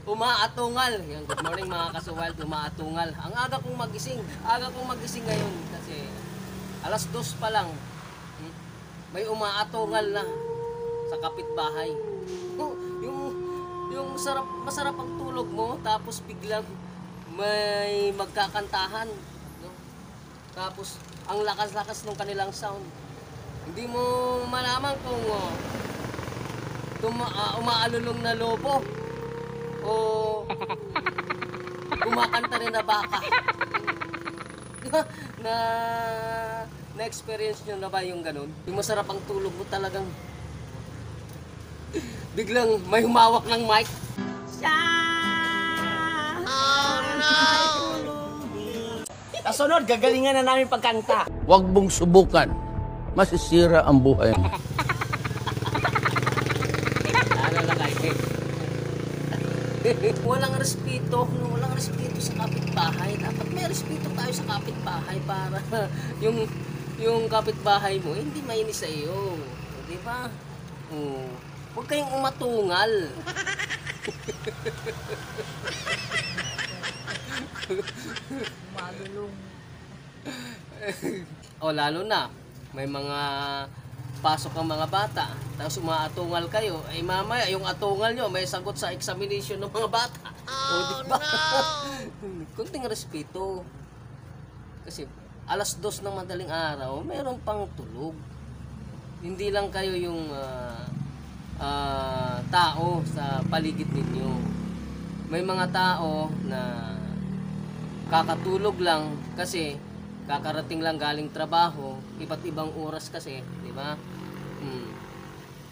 Umaatungal. Yan, good morning mga kasuwal, umaatungal. Ang aga kong magising ngayon kasi alas 2 pa lang. May umaatungal na sa kapitbahay. Yung masarap ang tulog mo tapos biglang may magkakantahan, no? Tapos ang lakas-lakas ng kanilang sound. Hindi mo malaman kung umaalulong na lobo o kumakanta rin na baka. Na-experience nyo na ba yung ganun? Yung masarap ang tulog mo talagang biglang may humawak ng mic. Oh no! Kasunod, gagalingan na namin pagkanta. Huwag mong subukan. Masisira ang buhay mo. Walang respeto sa kapitbahay. Dapat may respeto tayo sa kapitbahay para yung kapitbahay mo hindi mainis sa iyo, 'di ba? Huwag kayong umatungal. Malulong. O lalo na may mga pasok ang mga bata, tapos umaatungal kayo, ay mamaya yung atungal nyo may sagot sa examination ng mga bata. O diba? Kunting respeto. Kasi alas 2 ng madaling araw, mayroon pang tulog. Hindi lang kayo yung tao sa paligid ninyo. May mga tao na kakatulog lang kasi kakarating lang galing trabaho, iba't ibang oras kasi, di ba?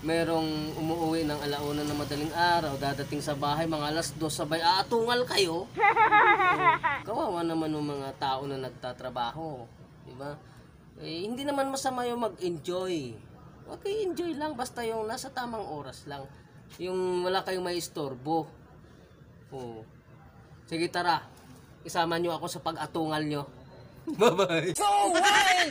Merong umuwi ng alauna ng madaling araw, dadating sa bahay mga alas 2, sabay aatungal kayo. Kawawa naman ng mga tao na nagtatrabaho, di ba? Eh, hindi naman masama yung mag-enjoy. Okay, enjoy lang basta yung nasa tamang oras lang. Yung wala kayong may istorbo. Sige, tara. Isama nyo ako sa pag-atungal nyo. Bye-bye. So what?